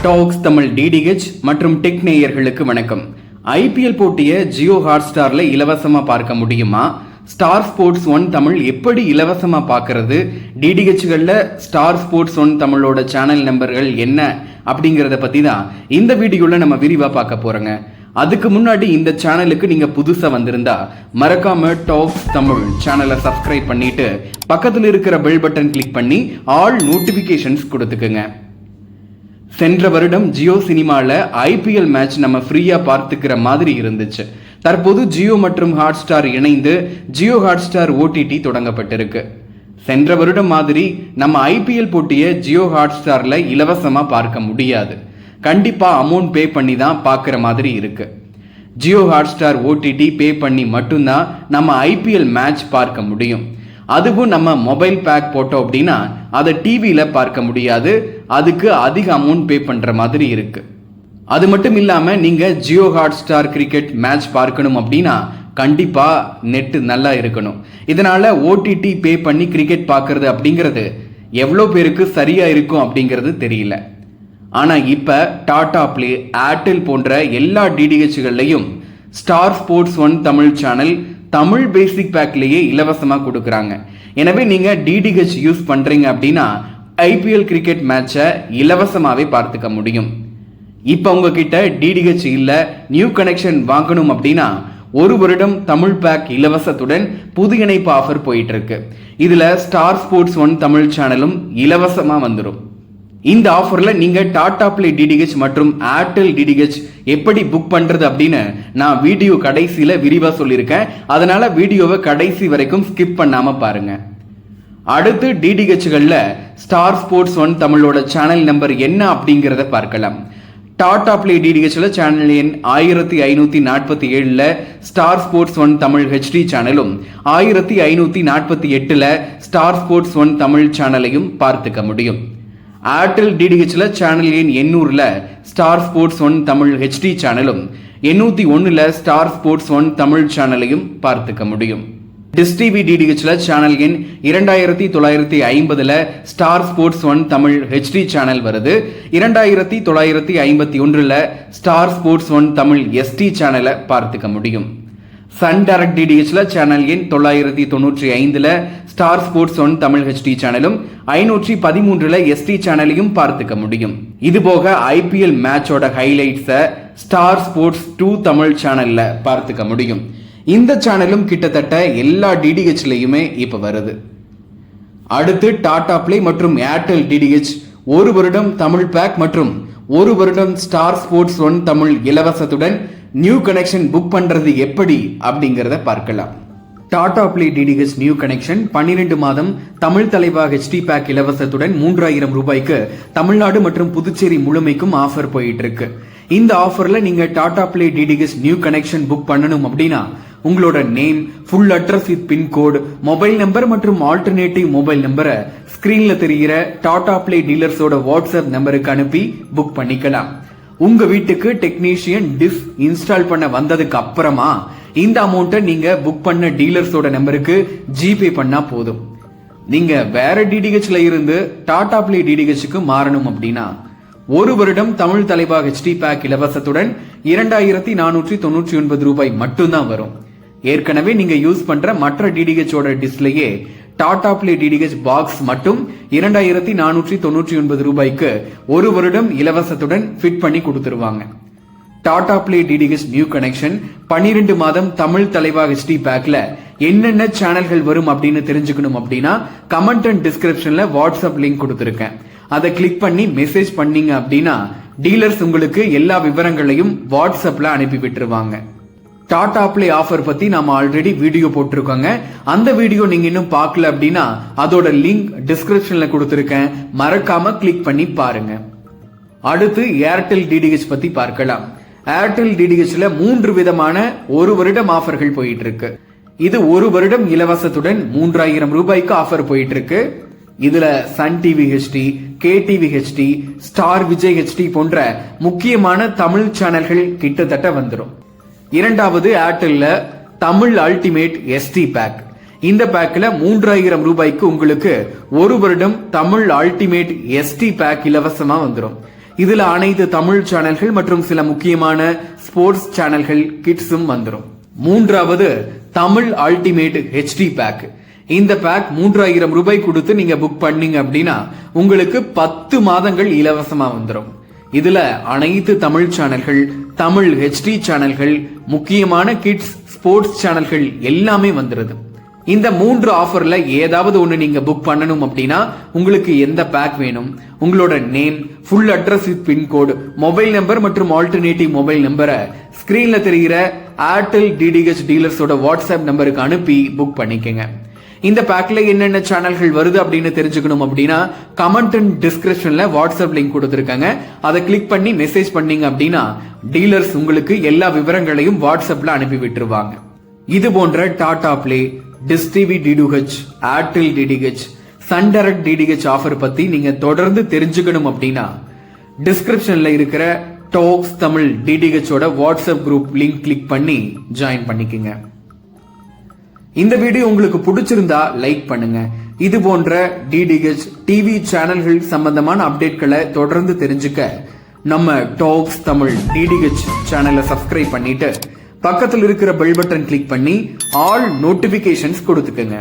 Tax Tamil DTH மற்றும் tech நேயர்களுக்கு வணக்கம். ஐபிஎல் போட்டியை ஜியோ ஹாட்ஸ்டார்ல இலவசமா பார்க்க முடியுமா? ஸ்டார் ஸ்போர்ட்ஸ் 1 தமிழ் எப்படி இலவசமா பார்க்கறது? டிடிஹெச்களில் ஸ்டார் ஸ்போர்ட்ஸ் 1 தமிழோட சேனல் நம்பர்கள் என்ன அப்படிங்கிறத பத்தி தான் இந்த வீடியோல நம்ம விரிவா பார்க்க போறோங்க. அதுக்கு முன்னாடி இந்த சேனலுக்கு நீங்க புதுசா வந்திருந்தா மறக்காம டாக்ஸ் தமிழ் சேனலை சப்ஸ்கிரைப் பண்ணிட்டு பக்கத்தில் இருக்கிற பெல் பட்டன் கிளிக் பண்ணி ஆல் நோட்டிபிகேஷன்ஸ் கொடுத்துக்குங்க. சென்ற வருடம் ஜியோ சினிமால ஐபிஎல் மேட்ச் நம்ம ஃப்ரீயா பார்த்துக்கிற மாதிரி இருந்துச்சு. தற்போது ஜியோ மற்றும் ஹாட்ஸ்டார் இணைந்து ஜியோ ஹாட்ஸ்டார் ஓடிடி தொடங்கப்பட்டிருக்கு. சென்ற வருடம் மாதிரி நம்ம ஐபிஎல் போட்டியை ஜியோ ஹாட்ஸ்டார்ல இலவசமா பார்க்க முடியாது. கண்டிப்பா அமௌண்ட் பே பண்ணி தான் பார்க்குற மாதிரி இருக்கு. ஜியோ ஹாட்ஸ்டார் ஓடிடி பே பண்ணி மட்டும்தான் நம்ம ஐபிஎல் மேட்ச் பார்க்க முடியும். அதுவும் நம்ம மொபைல் பேக் போட்டோம் அப்படின்னா அதை டிவியில பார்க்க முடியாது. அதுக்கு அதிக அமௌண்ட் பே பண்ற மாதிரி இருக்கு. அது மட்டும் இல்லாம நீங்க ஜியோ ஹாட்ஸ்டார் கிரிக்கெட் மேட்ச் பார்க்கணும் அப்படின்னா கண்டிப்பா நெட் நல்லா இருக்கணும். இதனால ஓடிடி பே பண்ணி கிரிக்கெட் பார்க்கறது அப்படிங்கிறது எவ்வளோ பேருக்கு சரியா இருக்கும் அப்படிங்கிறது தெரியல. ஆனா இப்ப டாடா பிளே, ஏர்டெல் போன்ற எல்லா டிடிஹெச்கள்லையும் Star Sports 1 Tamil channel Tamil basic பேக்லேயே இலவசமா கொடுக்குறாங்க. எனவே நீங்க டிடிஹெச் யூஸ் பண்றீங்க அப்படின்னா ஐபிஎல் கிரிக்கெட் மேட்சை இலவசமாவே பார்த்துக்க முடியும். இப்ப உங்ககிட்ட டிடிஹெச் இல்ல, நியூ கனெக்ஷன் வாங்கணும் அப்படின்னா ஒரு வருடம் தமிழ் பேக் இலவசத்துடன் புது இணைப்பு ஆஃபர் போயிட்டு இருக்கு. இதுல ஸ்டார் ஸ்போர்ட்ஸ் 1 தமிழ் சேனலும் இலவசமா வந்துடும். இந்த ஆஃபர்ல நீங்க டாடா பிளே டிடிஹெச் மற்றும் ஏர்டெல் டிடிஹெச் எப்படி புக் பண்றது அப்படின்னு நான் வீடியோ கடைசியில விரிவா சொல்லியிருக்கேன். அதனால வீடியோவை கடைசி வரைக்கும் ஸ்கிப் பண்ணாம பாருங்க. அடுத்து டிடிஹெச்கள்ல ஸ்டார் ஸ்போர்ட்ஸ் 1 தமிழோட சேனல் நம்பர் என்ன அப்படிங்கிறத பார்க்கலாம். டாடா பிளே டிடிஹெச்ல சேனல் எண் 1547ல ஸ்டார் ஸ்போர்ட்ஸ் 1 தமிழ் ஹெச்டி சேனலும் 1548ல ஸ்டார் ஸ்போர்ட்ஸ் 1 தமிழ் சேனலையும் பார்த்துக்க முடியும். ஏர்டெல் டிடிஹெச்ல சேனல் எண் 800ல ஸ்டார் ஸ்போர்ட்ஸ் 1 தமிழ் ஹெச்டி சேனலும் 801ல ஸ்டார் ஸ்போர்ட்ஸ் 1 தமிழ் சேனலையும் பார்த்துக்க முடியும். டிஷ் டிவி டிடிஹெச்ல சேனல் எண் 2950ல Star Sports 1 Tamil HD channel வருது. 2951ல ஸ்டார் ஸ்போர்ட்ஸ் 1 தமிழ் எஸ்டி சேனலை பார்த்துக்க முடியும். சன் டைரக்ட் டிடிஹெச்ல சேனல் எண் 995ல ஸ்டார் ஸ்போர்ட்ஸ் 1 தமிழ் ஹெச்டி சேனலும் 513ல எஸ்டி சேனலையும் பார்த்துக்க முடியும். இது போக ஐபிஎல் மேட்சோட ஹைலைட்ஸை ஸ்டார் ஸ்போர்ட்ஸ் 2 தமிழ் சேனல்ல பார்த்துக்க முடியும். இந்த சேனலும் கிட்டத்தட்ட எல்லா டிடிஹெச்லயுமே இப்ப வருது. அடுத்து டாடா பிளே மற்றும் ஏர்டெல் டிடிஹெச் ஒரு வருடம் தமிழ் பேக் மற்றும் ஒரு வருடம் ஸ்டார் ஸ்போர்ட்ஸ் 1 தமிழ் இலவசத்துடன் நியூ கனெக்ஷன் புக் பண்றது எப்படி அப்படிங்கறத பார்க்கலாம். Tata play DTH new connection 12 மாதம் தமிழ் தலைவா ஹெச்டி பேக் இலவசத்துடன் 3000 ரூபாய்க்கு தமிழ்நாடு மற்றும் புதுச்சேரி முழுமைக்கும் ஆஃபர் போயிட்டு இருக்கு. இந்த ஆஃபர்ல நீங்க Tata play DTH new connection book பண்ணணும் அப்படின்னா உங்களோட name, full address with pincode, mobile number மற்றும் ஆல்டர்னேட்டிவ் மொபைல் நம்பரை ஸ்கிரீன்ல தெரிகிற டாடா பிளே டீலர்ஸோட வாட்ஸ்அப் நம்பருக்கு அனுப்பி புக் பண்ணிக்கலாம். உங்க வீட்டுக்கு டெக்னீஷியன் டிஷ் இன்ஸ்டால் பண்ண வந்ததுக்கு அப்புறமா இந்த அமௌண்ட்டை நீங்க புக் பண்ண டீலர்ஸோட நம்பருக்கு ஜிபே பண்ணா போதும். நீங்க வேற டிடிஹெச்ல இருந்து டாடா பிளே டிடிஹெச்சுக்கு மாறணும் அப்படின்னா ஒரு வருடம் தமிழ் தலைவா ஹெச்டி பேக் இலவசத்துடன் 2499 ரூபாய் மட்டும்தான் வரும். ஏற்கனவே நீங்க யூஸ் பண்ற மற்ற டிடிஹெச்சோட டிஷ்லயே டாடா பிளே டிடிஹெச் பாக்ஸ் மட்டும் 2499 ரூபாய்க்கு ஒரு வருடம் இலவசத்துடன் ஃபிட் பண்ணி கொடுத்துருவாங்க. Tata play DTH new connection 12 மாதம் தமிழ் தலைவா ஹெச்டி பேக்ல என்னென்ன சேனல்கள் வரும் அப்படின்னு தெரிஞ்சுக்கணும் அப்படின்னா கமெண்ட் அண்ட் டிஸ்கிரிப்ஷன்ல வாட்ஸ்அப் லிங்க் கொடுத்துருக்கேன். அதை கிளிக் பண்ணி மெசேஜ் பண்ணீங்க அப்படின்னா டீலர்ஸ் உங்களுக்கு எல்லா விவரங்களையும் வாட்ஸ்அப்ல அனுப்பி விட்டுருவாங்க. டாடா பிளே ஆஃபர் பத்தி நாம ஆல்ரெடி வீடியோ போட்டிருக்கோங்க. அந்த வீடியோ நீங்க இன்னும் பார்க்கல அப்படின்னா அதோட லிங்க் டிஸ்கிரிப்ஷன்ல கொடுத்திருக்கேன், மறக்காம கிளிக் பண்ணி பாருங்க. அடுத்து ஏர்டெல் டிடிஹெச் பத்தி பார்க்கலாம். ஏர்டெல் டிடிஹெச்ல 3 விதமான ஒரு வருடம் ஆஃபர்கள் போயிட்டு இருக்கு. இது ஒரு வருடம் இலவசத்துடன் 3000 ரூபாய்க்கு ஆஃபர் போயிட்டு இருக்கு. இதுல Sun TV HD, K TV HD, star Vijay HD போன்ற முக்கியமான தமிழ் சேனல்கள் கிட்டத்தட்ட வந்துடும். இரண்டாவது ஏர்டெல்ல தமிழ் அல்டிமேட் எஸ்டி பேக். இந்த பேக்ல 3000 ரூபாய்க்கு உங்களுக்கு ஒரு வருடம் தமிழ் அல்டிமேட் எஸ்டி பேக் இலவசமா வந்துடும். இதுல அனைத்து தமிழ் சேனல்கள் மற்றும் சில முக்கியமான ஸ்போர்ட்ஸ் சேனல்கள் கிட்ஸும் வந்துடும். மூன்றாவது தமிழ் அல்டிமேட் HD பேக். இந்த பேக் 3000 ரூபாய் கொடுத்து நீங்க புக் பண்ணீங்க அப்படின்னா உங்களுக்கு 10 மாதங்கள் இலவசமா வந்துடும். இதுல அனைத்து தமிழ் சேனல்கள், தமிழ் HD சேனல்கள், முக்கியமான கிட்ஸ் ஸ்போர்ட்ஸ் சேனல்கள் எல்லாமே வந்துருது. இந்த 3 ஆஃபர்ல ஏதாவது ஒண்ணு நீங்க புக் பண்ணணும் அப்படின்னா உங்களுக்கு எந்த பேக் வேணும், உங்களோட name, full address with pincode, mobile number மற்றும் ஆல்டர்னேட்டிவ் மொபைல் நம்பரை ஸ்கிரீன்ல தெரிகிற ஏர்டெல் DTH டீலர்ஸோட வாட்ஸ்அப் நம்பருக்கு அனுப்பி புக் பண்ணிக்கங்க. இந்த பேக்ல என்னென்ன சேனல்கள் வருது அப்படின்னு தெரிஞ்சுக்கணும் அப்படின்னா கமெண்ட் அண்ட் டிஸ்கிரிப்ஷன்ல வாட்ஸ்அப் லிங்க் கொடுத்துருக்காங்க. அதை கிளிக் பண்ணி மெசேஜ் பண்ணீங்க அப்படின்னா டீலர்ஸ் உங்களுக்கு எல்லா விவரங்களையும் வாட்ஸ்அப்ல அனுப்பி விட்டுருவாங்க. இது போன்ற Tata play, dish TV DTH, Airtel DTH, Sun Direct DTH offer பத்தி நீங்க தொடர்ந்து தெரிஞ்சுக்கணும் அப்படின்னா டிஸ்கிரிப்ஷன்ல இருக்கிற டாக்ஸ் தமிழ் DTH ஓட வாட்ஸ்அப் குரூப் லிங்க் கிளிக் பண்ணி ஜாயின் பண்ணிக்கங்க. இந்த வீடியோ உங்களுக்கு பிடிச்சிருந்தா லைக் பண்ணுங்க. இது போன்ற DTH டிவி சேனல்கள் சம்பந்தமான அப்டேட்களை தொடர்ந்து தெரிஞ்சுக்க நம்ம டாக்ஸ் தமிழ் DTH சேனலை சப்ஸ்கிரைப் பண்ணிட்டு பக்கத்தில் இருக்கிற பெல் பட்டன் கிளிக் பண்ணி ஆல் நோட்டிபிகேஷன்ஸ் கொடுத்துக்கங்க.